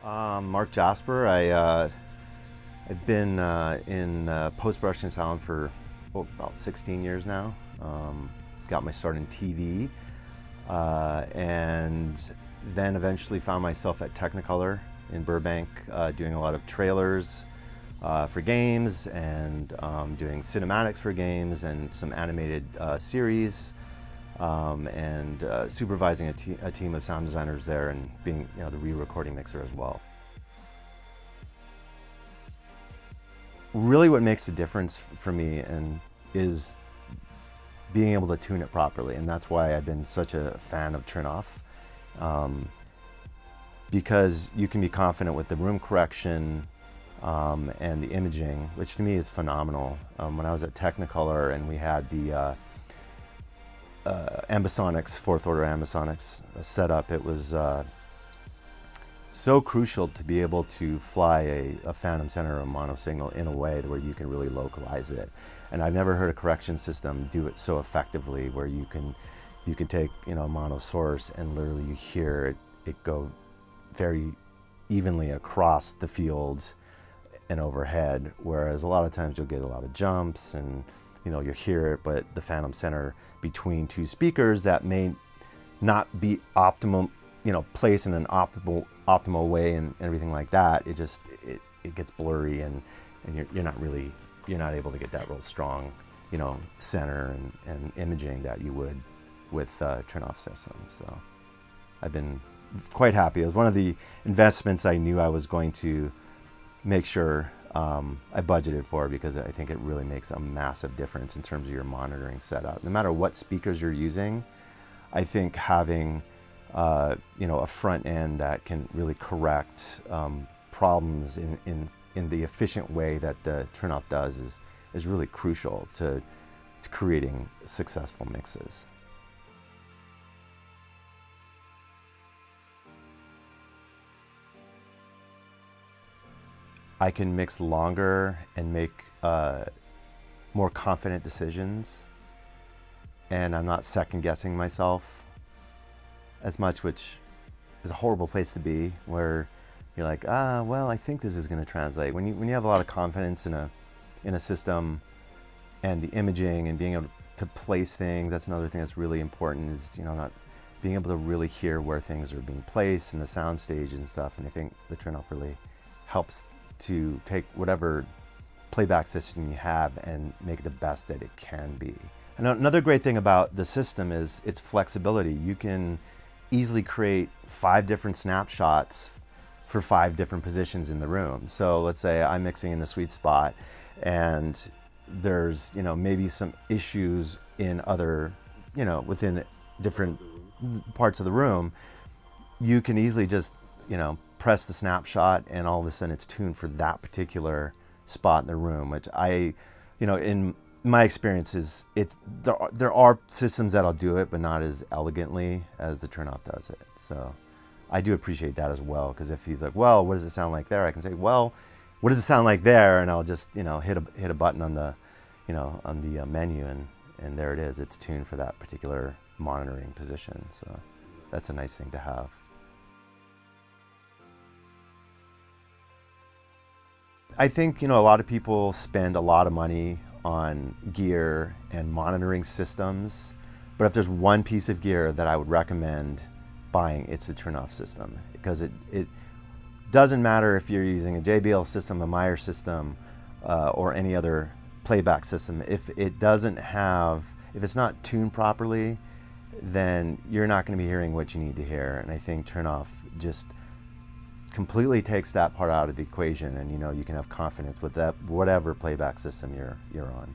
Mark Jasper. I've been in post-production sound for about 16 years now. Got my start in TV, and then eventually found myself at Technicolor in Burbank, doing a lot of trailers for games and doing cinematics for games and some animated series. And supervising a team of sound designers there and being, the re-recording mixer as well. Really what makes a difference for me is being able to tune it properly, and that's why I've been such a fan of Trinnov, because you can be confident with the room correction and the imaging, which to me is phenomenal. When I was at Technicolor and we had the ambisonics, fourth order ambisonics set up, it was so crucial to be able to fly a phantom center or a mono signal in a way where you can really localize it. And I've never heard a correction system do it so effectively, where you can take a mono source and literally you hear it go very evenly across the fields and overhead, whereas a lot of times you'll get a lot of jumps and you hear it, but the phantom center between two speakers that may not be optimal, placed in an optimal way and everything like that, it gets blurry and you're not able to get that real strong, center and imaging that you would with Trinnov systems. So I've been quite happy. It was one of the investments I knew I was going to make sure I budgeted for, because I think it really makes a massive difference in terms of your monitoring setup. No matter what speakers you're using, I think having a front end that can really correct problems in the efficient way that the Trinnov does is really crucial to creating successful mixes. I can mix longer and make more confident decisions, and I'm not second guessing myself as much, which is a horrible place to be, where you're like, well, I think this is going to translate. When you have a lot of confidence in a system and the imaging and being able to place things, that's another thing that's really important, is not being able to really hear where things are being placed in the sound stage and stuff. And I think the Trinnov really helps to take whatever playback system you have and make it the best that it can be. And another great thing about the system is its flexibility. You can easily create 5 different snapshots for 5 different positions in the room. So let's say I'm mixing in the sweet spot and there's maybe some issues in other, within different parts of the room. You can easily just press the snapshot and all of a sudden it's tuned for that particular spot in the room, which in my experience is there are systems that'll do it, but not as elegantly as the Trinnov does it. So I do appreciate that as well, because if he's like, well, what does it sound like there? I can say, well, what does it sound like there? And I'll just hit a button on the menu and there it is. It's tuned for that particular monitoring position. So that's a nice thing to have. I think a lot of people spend a lot of money on gear and monitoring systems, but if there's one piece of gear that I would recommend buying, it's a Trinnov system, because it doesn't matter if you're using a JBL system, a Meyer system, or any other playback system. If it's not tuned properly, then you're not going to be hearing what you need to hear. And I think Trinnov just completely takes that part out of the equation, and you can have confidence with that whatever playback system you're on.